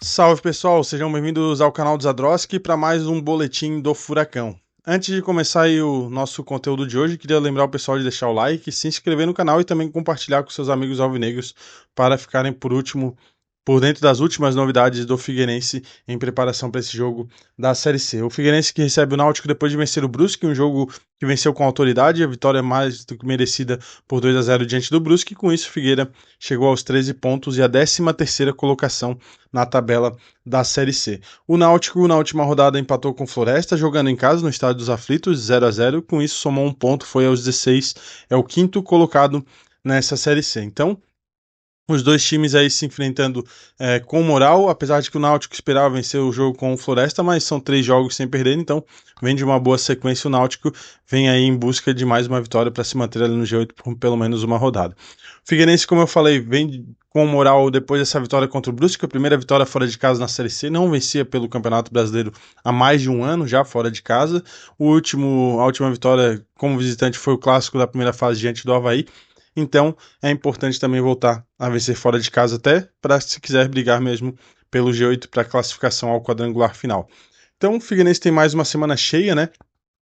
Salve pessoal, sejam bem-vindos ao canal do Zadroski para mais um boletim do Furacão. Antes de começar aí o nosso conteúdo de hoje, queria lembrar o pessoal de deixar o like, se inscrever no canal e também compartilhar com seus amigos alvinegros para ficarem por dentro das últimas novidades do Figueirense em preparação para esse jogo da Série C. O Figueirense que recebe o Náutico depois de vencer o Brusque, um jogo que venceu com autoridade, a vitória mais do que merecida por 2-0 diante do Brusque, e com isso o Figueira chegou aos 13 pontos e a 13ª colocação na tabela da Série C. O Náutico, na última rodada, empatou com o Floresta, jogando em casa no Estádio dos Aflitos, 0-0, com isso somou um ponto, foi aos 16, é o 5º colocado nessa Série C. Então, os dois times aí se enfrentando com moral, apesar de que o Náutico esperava vencer o jogo com o Floresta, mas são 3 jogos sem perder, então vem de uma boa sequência. O Náutico vem aí em busca de mais uma vitória para se manter ali no G8 por pelo menos uma rodada. O Figueirense, como eu falei, vem com moral depois dessa vitória contra o Brusque, a primeira vitória fora de casa na Série C, não vencia pelo Campeonato Brasileiro há mais de um ano já fora de casa. A última vitória como visitante foi o clássico da primeira fase diante do Avaí. Então é importante também voltar a vencer fora de casa até para se quiser brigar mesmo pelo G8 para classificação ao quadrangular final. Então o Figueirense tem mais uma semana cheia, né?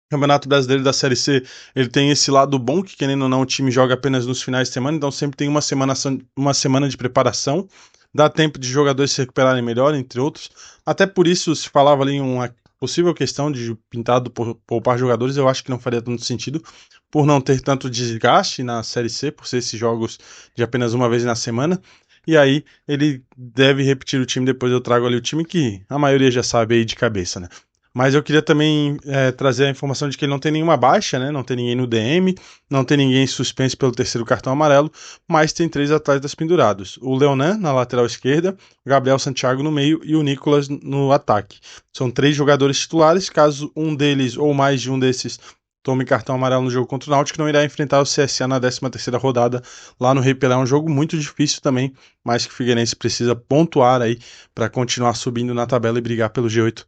O Campeonato Brasileiro da Série C, ele tem esse lado bom, que querendo ou não o time joga apenas nos finais de semana, então sempre tem uma semana de preparação, dá tempo de jogadores se recuperarem melhor, entre outros. Até por isso se falava ali em uma possível questão de pintado por poupar jogadores, eu acho que não faria tanto sentido, por não ter tanto desgaste na Série C, por ser esses jogos de apenas uma vez na semana. E aí ele deve repetir o time, depois eu trago ali o time que a maioria já sabe aí de cabeça, né? Mas eu queria também trazer a informação de que ele não tem nenhuma baixa, né? Não tem ninguém no DM, não tem ninguém suspenso pelo terceiro cartão amarelo, mas tem 3 atletas pendurados. O Leonan na lateral esquerda, o Gabriel Santiago no meio e o Nicolas no ataque. São 3 jogadores titulares, caso um deles ou mais de um desses tome cartão amarelo no jogo contra o Náutico, não irá enfrentar o CSA na 13ª rodada lá no Rei Pelé. É um jogo muito difícil também, mas que o Figueirense precisa pontuar aí para continuar subindo na tabela e brigar pelo G8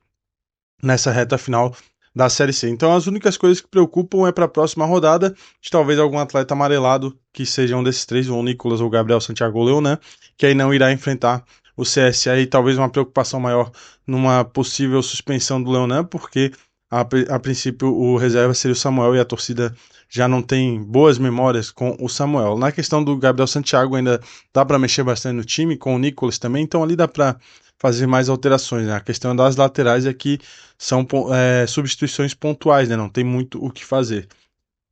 nessa reta final da Série C. Então as únicas coisas que preocupam é para a próxima rodada, de talvez algum atleta amarelado, que seja um desses 3, ou o Nicolas, ou o Gabriel Santiago ou o Leonan, que aí não irá enfrentar o CSA, e talvez uma preocupação maior numa possível suspensão do Leonan, porque a princípio o reserva seria o Samuel e a torcida já não tem boas memórias com o Samuel. Na questão do Gabriel Santiago ainda dá para mexer bastante no time, com o Nicolas também, então ali dá para fazer mais alterações, né? A questão das laterais é que são substituições pontuais, né? Não tem muito o que fazer.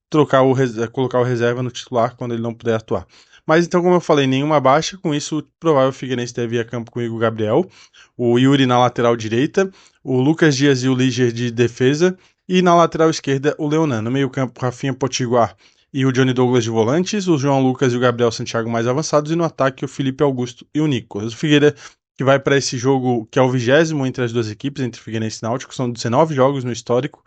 Colocar o reserva no titular quando ele não puder atuar. Mas então, como eu falei, nenhuma baixa, com isso, provável Figueirense deve ir a campo com o Igor Gabriel, o Yuri na lateral direita, o Lucas Dias e o Liger de defesa, e na lateral esquerda o Leonan. No meio campo, Rafinha Potiguar e o Johnny Douglas de volantes, o João Lucas e o Gabriel Santiago mais avançados, e no ataque o Felipe Augusto e o Nicolas. O Figueira que vai para esse jogo que é o 20º entre as duas equipes, entre Figueirense e Náutico, são 19 jogos no histórico,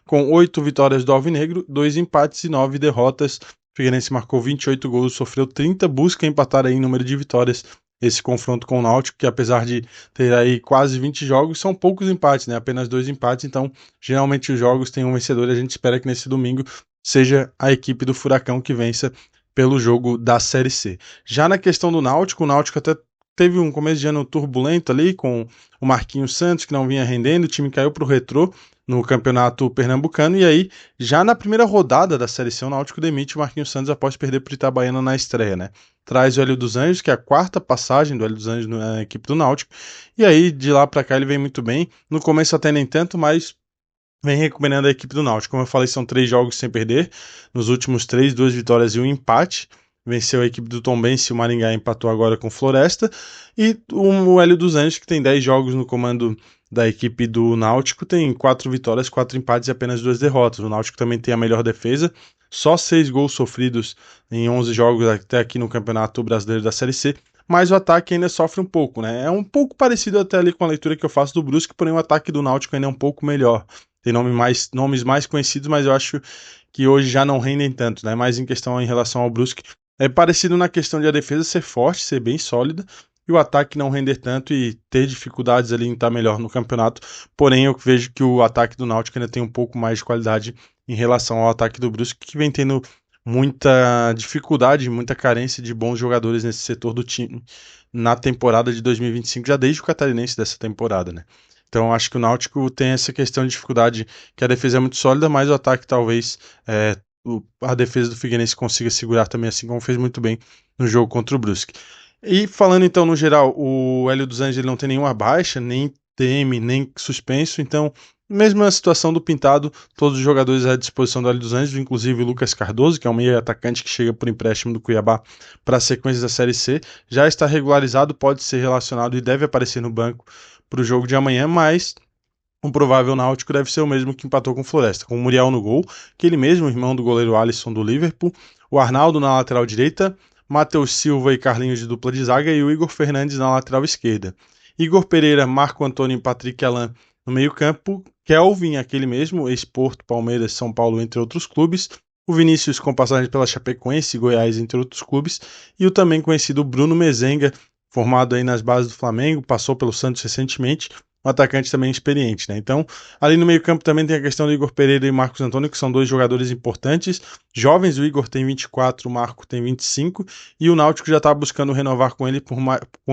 com 8 vitórias do Alvinegro, 2 empates e 9 derrotas. O Figueirense marcou 28 gols, sofreu 30, busca empatar aí em número de vitórias esse confronto com o Náutico, que apesar de ter aí quase 20 jogos, são poucos empates, né? Apenas 2 empates, então geralmente os jogos têm um vencedor e a gente espera que nesse domingo seja a equipe do Furacão que vença pelo jogo da Série C. Já na questão do Náutico, o Náutico até teve um começo de ano turbulento ali com o Marquinhos Santos, que não vinha rendendo, o time caiu para o Retrô no campeonato pernambucano, e aí, já na primeira rodada da Série C, o Náutico demite o Marquinhos Santos após perder para o Itabaiana na estreia, né? Traz o Hélio dos Anjos, que é a 4ª passagem do Hélio dos Anjos na equipe do Náutico, e aí, de lá para cá, ele vem muito bem, no começo até nem tanto, mas vem recuperando a equipe do Náutico. Como eu falei, são 3 jogos sem perder, nos últimos 3, 2 vitórias e 1 empate, venceu a equipe do Tombense, o Maringá empatou agora com Floresta, e o Hélio dos Anjos, que tem 10 jogos no comando da equipe do Náutico, tem 4 vitórias, 4 empates e apenas 2 derrotas. O Náutico também tem a melhor defesa, só 6 gols sofridos em 11 jogos até aqui no Campeonato Brasileiro da Série C, mas o ataque ainda sofre um pouco, né? É um pouco parecido até ali com a leitura que eu faço do Brusque, porém o ataque do Náutico ainda é um pouco melhor. Tem nomes mais conhecidos, mas eu acho que hoje já não rendem tanto, né? Mas em questão em relação ao Brusque, é parecido na questão de a defesa ser forte, ser bem sólida, e o ataque não render tanto e ter dificuldades ali em estar melhor no campeonato. Porém, eu vejo que o ataque do Náutico ainda tem um pouco mais de qualidade em relação ao ataque do Brusque, que vem tendo muita dificuldade, muita carência de bons jogadores nesse setor do time na temporada de 2025, já desde o Catarinense dessa temporada, né? Então acho que o Náutico tem essa questão de dificuldade, que a defesa é muito sólida, mas o ataque talvez a defesa do Figueirense consiga segurar também, assim como fez muito bem no jogo contra o Brusque. E falando então no geral, o Hélio dos Anjos ele não tem nenhuma baixa, nem TM, nem suspenso, então mesma situação do Pintado, todos os jogadores à disposição do Hélio dos Anjos, inclusive o Lucas Cardoso, que é um meio atacante que chega por empréstimo do Cuiabá para a sequência da Série C, já está regularizado, pode ser relacionado e deve aparecer no banco para o jogo de amanhã, mas o provável Náutico deve ser o mesmo que empatou com o Floresta, com o Muriel no gol, aquele mesmo irmão do goleiro Alisson do Liverpool, o Arnaldo na lateral direita, Matheus Silva e Carlinhos de dupla de zaga e o Igor Fernandes na lateral esquerda. Igor Pereira, Marco Antônio e Patrick Alain no meio-campo, Kelvin, aquele mesmo, ex-Porto, Palmeiras, São Paulo, entre outros clubes, o Vinícius com passagem pela Chapecoense e Goiás, entre outros clubes, e o também conhecido Bruno Mezenga, formado aí nas bases do Flamengo, passou pelo Santos recentemente, um atacante também experiente, né? Então, ali no meio-campo também tem a questão do Igor Pereira e Marcos Antônio, que são dois jogadores importantes, jovens. O Igor tem 24, o Marco tem 25, e o Náutico já está buscando renovar com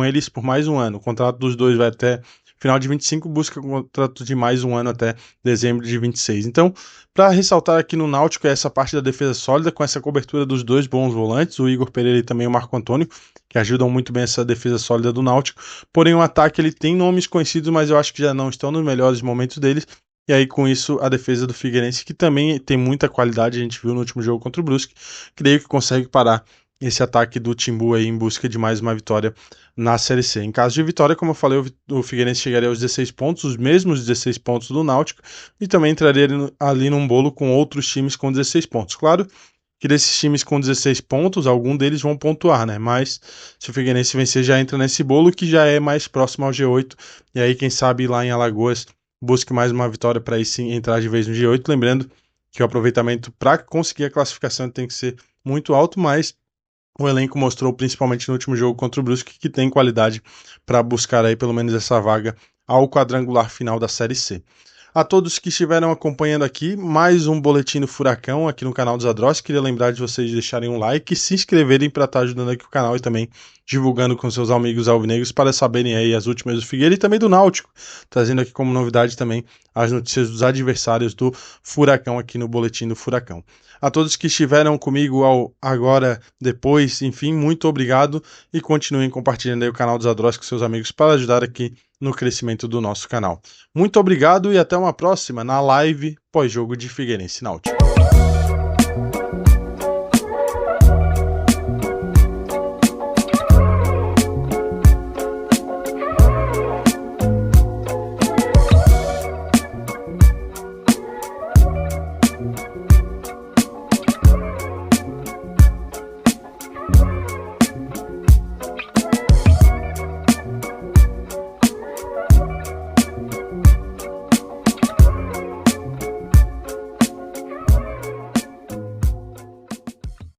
eles por mais um ano. O contrato dos dois vai até final de 25, busca um contrato de mais um ano até dezembro de 26. Então, para ressaltar aqui no Náutico, é essa parte da defesa sólida, com essa cobertura dos dois bons volantes, o Igor Pereira e também o Marco Antônio, que ajudam muito bem essa defesa sólida do Náutico. Porém, o ataque ele tem nomes conhecidos, mas eu acho que já não estão nos melhores momentos deles. E aí, com isso, a defesa do Figueirense, que também tem muita qualidade, a gente viu no último jogo contra o Brusque, creio que consegue parar esse ataque do Timbu aí em busca de mais uma vitória na Série C. Em caso de vitória, como eu falei, o Figueirense chegaria aos 16 pontos, os mesmos 16 pontos do Náutico, e também entraria ali num bolo com outros times com 16 pontos. Claro que desses times com 16 pontos, algum deles vão pontuar, né? Mas se o Figueirense vencer, já entra nesse bolo que já é mais próximo ao G8. E aí, quem sabe lá em Alagoas busque mais uma vitória para aí sim entrar de vez no G8. Lembrando que o aproveitamento para conseguir a classificação tem que ser muito alto, mas o elenco mostrou, principalmente no último jogo contra o Brusque, que tem qualidade para buscar aí pelo menos essa vaga ao quadrangular final da Série C. A todos que estiveram acompanhando aqui, mais um Boletim do Furacão aqui no canal dos Adros. Queria lembrar de vocês deixarem um like e se inscreverem para estar ajudando aqui o canal e também divulgando com seus amigos alvinegros para saberem aí as últimas do Figueira e também do Náutico, trazendo aqui como novidade também as notícias dos adversários do Furacão aqui no Boletim do Furacão. A todos que estiveram comigo agora, depois, enfim, muito obrigado e continuem compartilhando aí o canal dos Adros com seus amigos para ajudar aqui no crescimento do nosso canal. Muito obrigado e até uma próxima na live pós-jogo de Figueirense Náutico.